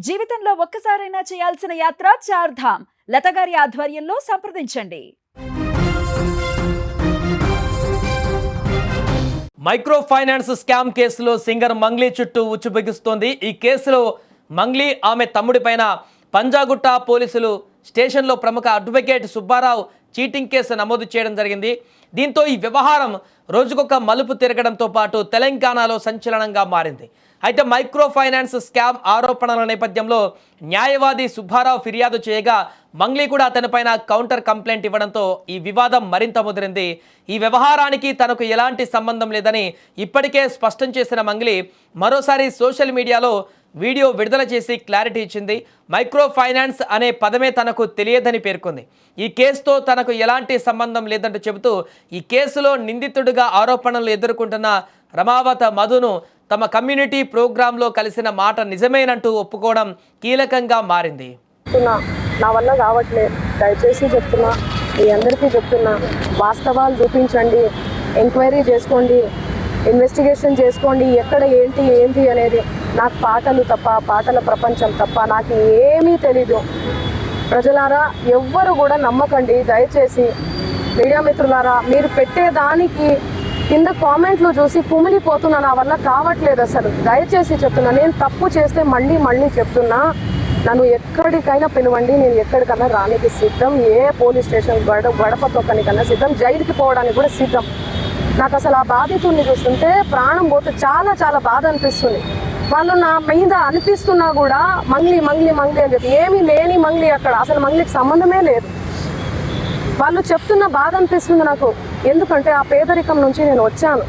జీవితంలో ఒక్కసారైనా చేయాల్సిన యాత్ర చార్ధామ్. లతగారి ఆధ్వర్యంలో సంప్రదించండి. మైక్రో ఫైనాన్స్ స్కామ్ కేసులో సింగర్ మంగ్లీ చుట్టూ ఉచ్చుబిగుస్తోంది. ఈ కేసులో మంగ్లీ ఆమె తమ్ముడి పైన పంజాగుట్ట పోలీసులు స్టేషన్లో ప్రముఖ అడ్వకేట్ సుబ్బారావు చీటింగ్ కేసు నమోదు చేయడం జరిగింది. దీంతో ఈ వ్యవహారం రోజుకొక మలుపు తిరగడంతో పాటు తెలంగాణలో సంచలనంగా మారింది. అయితే మైక్రో ఫైనాన్స్ స్కామ్ ఆరోపణల నేపథ్యంలో న్యాయవాది సుబ్బారావు ఫిర్యాదు చేయగా మంగ్లీ కూడా అతనిపైన కౌంటర్ కంప్లైంట్ ఇవ్వడంతో ఈ వివాదం మరింత ముదిరింది. ఈ వ్యవహారానికి తనకు ఎలాంటి సంబంధం లేదని ఇప్పటికే స్పష్టం చేసిన మంగ్లీ మరోసారి సోషల్ మీడియాలో వీడియో విడుదల చేసి క్లారిటీ ఇచ్చింది. మైక్రో ఫైనాన్స్ అనే పదమే తనకు తెలియదని పేర్కొంది. ఈ కేసుతో తనకు ఎలాంటి సంబంధం లేదంటూ చెబుతూ ఈ కేసులో నిందితుడిగా ఆరోపణలు ఎదుర్కొంటున్న రమావత మధును తమ కమ్యూనిటీ ప్రోగ్రాంలో కలిసిన మాట నిజమేనంటూ ఒప్పుకోవడం కీలకంగా మారింది. నా వల్ల కావట్లేదు, దయచేసి చెప్తున్నా, మీ అందరికీ చెప్తున్నా, వాస్తవాలు చూపించండి, ఎంక్వైరీ చేసుకోండి, ఇన్వెస్టిగేషన్ చేసుకోండి, ఎక్కడ ఏంటి అనేది. నాకు పాటలు తప్ప, పాటల ప్రపంచం తప్ప నాకు ఏమీ తెలీదు. ప్రజలారా ఎవ్వరు కూడా నమ్మకండి, దయచేసి. మీడియా మిత్రులారా, మీరు పెట్టేదానికి కింద కామెంట్లు చూసి కుమిలిపోతున్నా, నా వల్ల కావట్లేదు అసలు. దయచేసి చెప్తున్నా, నేను తప్పు చేస్తే మళ్ళీ చెప్తున్నా, నన్ను ఎక్కడికైనా పిలవండి, నేను ఎక్కడికన్నా రానికి సిద్ధం. ఏ పోలీస్ స్టేషన్ గడప తొక్కనికన్నా సిద్ధం, జైలుకి పోవడానికి కూడా సిద్ధం. నాకు అసలు ఆ బాధితుడిని చూస్తుంటే ప్రాణం పోతే చాలా బాధ అనిపిస్తుంది. వాళ్ళు నా మీద అనిపిస్తున్నా కూడా మంగ్లీ అని చెప్పి, ఏమీ లేని మంగ్లీ అక్కడ, అసలు మంగ్లీకి సంబంధమే లేదు. వాళ్ళు చెప్తున్న బాధ అనిపిస్తుంది నాకు. ఎందుకంటే ఆ పేదరికం నుంచి నేను వచ్చాను,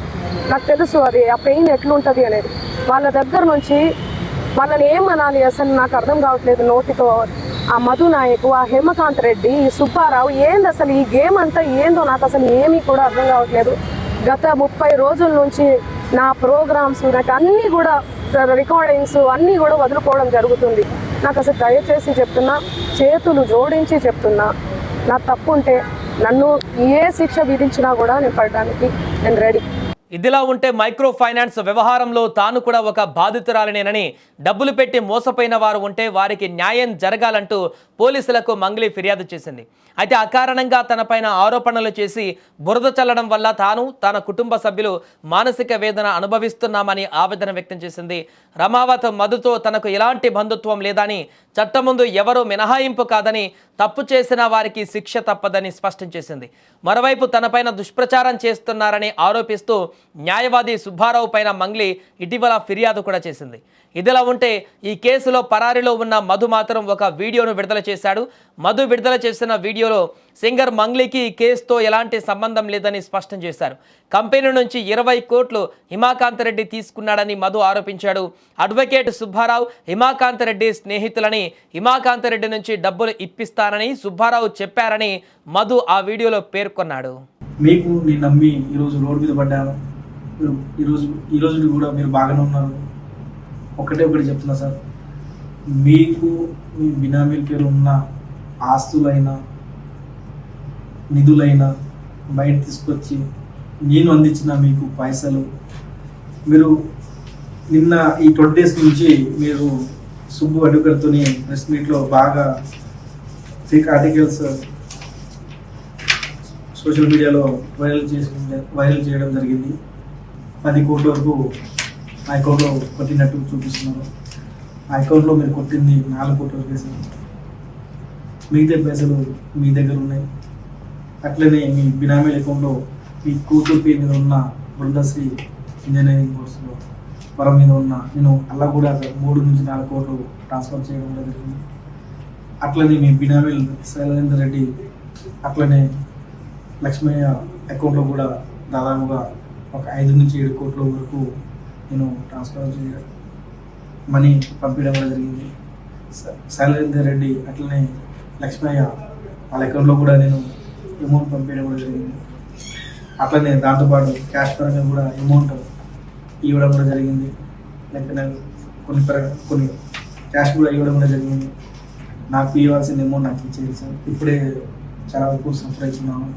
నాకు తెలుసు అది ఆ పెయిన్ ఎట్లుంటుంది అనేది. వాళ్ళ దగ్గర నుంచి వాళ్ళని ఏమనాలి అసలు నాకు అర్థం కావట్లేదు నోటితో. ఆ మధు నాయకు, ఆ హేమకాంత్ రెడ్డి, ఈ సుబ్బారావు, ఏంది అసలు ఈ గేమ్ అంతా ఏందో నాకు అసలు ఏమీ కూడా అర్థం కావట్లేదు. గత 30 రోజుల నుంచి నా ప్రోగ్రామ్స్, నాకు అన్నీ కూడా రికార్డింగ్స్ అన్నీ కూడా వదులుకోవడం జరుగుతుంది. నాకు అసలు దయచేసి చెప్తున్నా, చేతులు జోడించి చెప్తున్నా, నా తప్పు ఉంటే నన్ను ఏ శిక్ష విధించినా కూడా నేను పడడానికి నేను రెడీ. ఇదిలా ఉంటే మైక్రో ఫైనాన్స్ వ్యవహారంలో తాను కూడా ఒక బాధితురాలినేనని, డబ్బులు పెట్టి మోసపోయిన వారు ఉంటే వారికి న్యాయం జరగాలంటూ పోలీసులకు మంగ్లీ ఫిర్యాదు చేసింది. అయితే అకారణంగా తనపైన ఆరోపణలు చేసి బురద చల్లడం వల్ల తాను, తన కుటుంబ సభ్యులు మానసిక వేదన అనుభవిస్తున్నామని ఆవేదన వ్యక్తం చేసింది. రమావత్ మధుతో తనకు ఎలాంటి బంధుత్వం లేదని, చట్టం ముందు ఎవరూ మినహాయింపు కాదని, తప్పు చేసిన వారికి శిక్ష తప్పదని స్పష్టం చేసింది. మరోవైపు తనపైన దుష్ప్రచారం చేస్తున్నారని ఆరోపిస్తూ న్యాయవాది సుబ్బారావు పైన మంగ్లీ ఇటీవల ఫిర్యాదు కూడా చేసింది. ఇదిలా ఉంటే ఈ కేసులో పరారీలో ఉన్న మధు మాత్రం ఒక వీడియోను విడుదల చేశాడు. మధు విడుదల చేసిన వీడియోలో సింగర్ మంగ్లీకి ఈ కేసుతో ఎలాంటి సంబంధం లేదని స్పష్టం చేశారు. కంపెనీ నుంచి 20 కోట్లు హిమాకాంత్ రెడ్డి తీసుకున్నాడని మధు ఆరోపించాడు. అడ్వకేట్ సుబ్బారావు హిమాకాంత్ రెడ్డి స్నేహితులని, హిమాకాంత్ రెడ్డి నుంచి డబ్బులు ఇప్పిస్తానని సుబ్బారావు చెప్పారని మధు ఆ వీడియోలో పేర్కొన్నాడు. మీకు నేను నమ్మి ఈరోజు రోడ్డు మీద పడ్డాను. ఈరోజు కూడా మీరు బాగానే ఉన్నారు. ఒకటి చెప్తున్నా సార్, మీకు మీ బినామీల పేరు ఉన్న ఆస్తులైనా నిధులైనా బయట తీసుకొచ్చి నేను అందించిన మీకు పైసలు, మీరు నిన్న ఈ 20 days నుంచి మీరు సుబ్బు అడ్వకేట్తో ప్రెస్ మీట్లో బాగా ఫేక్ ఆర్టికల్స్ సోషల్ మీడియాలో వైరల్ చేయడం జరిగింది. 10 కోట్ల వరకు ఆ అకౌంట్లో కొట్టినట్టు చూపిస్తున్నారు. ఆ అకౌంట్లో మీరు కొట్టింది 4 కోట్ల వరకు వేసారు. మిగతా పైసలు మీ దగ్గర ఉన్నాయి. అట్లనే మీ బినామీల అకౌంట్లో మీ కూతురు పేరు మీద ఉన్న బృందశ్రీ ఇంజనీరింగ్ కోర్సులో వరం మీద ఉన్న నేను అలా కూడా 3 నుంచి 4 కోట్లు ట్రాన్స్ఫర్ చేయడం జరిగింది. అట్లనే మీ బినామీలు శైలేందర్ రెడ్డి, అట్లనే లక్ష్మయ్య అకౌంట్లో కూడా దాదాపుగా ఒక 5 నుంచి 7 కోట్ల వరకు నేను ట్రాన్స్ఫర్ చేయడం మనీ పంపించడం కూడా జరిగింది. శైలేందర్ రెడ్డి అట్లనే లక్ష్మయ్య వాళ్ళ అకౌంట్లో కూడా నేను అమౌంట్ పంపించడం కూడా జరిగింది. అట్లనే దాంతోపాటు క్యాష్ పరంగా కూడా అమౌంట్ ఇవ్వడం కూడా జరిగింది. లేకపోతే కొన్ని క్యాష్ కూడా ఇవ్వడం కూడా జరిగింది. నాకు ఇవ్వాల్సిన అమౌంట్ నాకు ఇచ్చేది సార్. ఇప్పుడే చాలా వరకు సఫర్ అవుతున్నాను.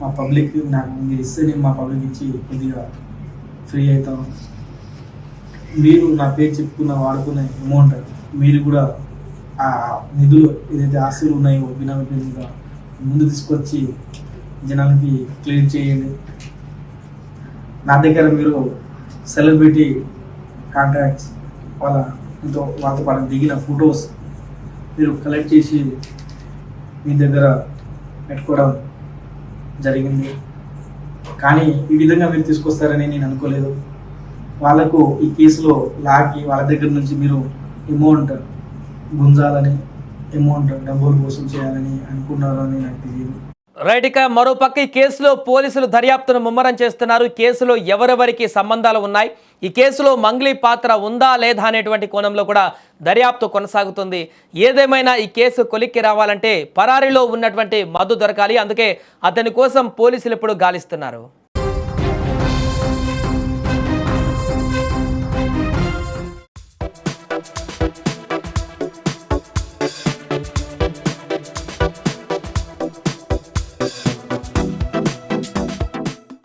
మా పబ్లిక్ నాకు మీరు ఇస్తే నేను మా పబ్లిక్ ఇచ్చి కొద్దిగా ఫ్రీ అవుతాను. మీరు నా పేరు చెప్పుకున్న వాడుకునే అమౌంట్ మీరు కూడా ఆ నిధులు ఏదైతే ఆస్తులు ఉన్నాయో బినామీ పేరు మీద ముందు తీసుకొచ్చి జనాలకి క్లియర్ చేయండి. నా దగ్గర మీరు సెలబ్రిటీ కాంట్రాక్ట్స్ వాళ్ళతో పాటు దిగిన ఫొటోస్ మీరు కలెక్ట్ చేసి మీ దగ్గర పెట్టుకోవడం జరిగింది. కానీ ఈ విధంగా మీరు తీసుకొస్తారని నేను అనుకోలేదు. వాళ్ళకు ఈ కేసులో లాగి వాళ్ళ దగ్గర నుంచి మీరు అమౌంట్ గుంజాలని, అమౌంట్ డబ్బులు వసూలు చేయాలని అనుకున్నారు అని నాకు తెలియదు. రైట్, ఇక మరోపక్క ఈ కేసులో పోలీసులు దర్యాప్తును ముమ్మరం చేస్తున్నారు. ఈ కేసులో ఎవరెవరికి సంబంధాలు ఉన్నాయి, ఈ కేసులో మంగ్లీ పాత్ర ఉందా లేదా అనేటువంటి కోణంలో కూడా దర్యాప్తు కొనసాగుతుంది. ఏదేమైనా ఈ కేసు కొలిక్కి రావాలంటే పరారీలో ఉన్నటువంటి మధు దొరకాలి. అందుకే అతని కోసం పోలీసులు ఇప్పుడు గాలిస్తున్నారు.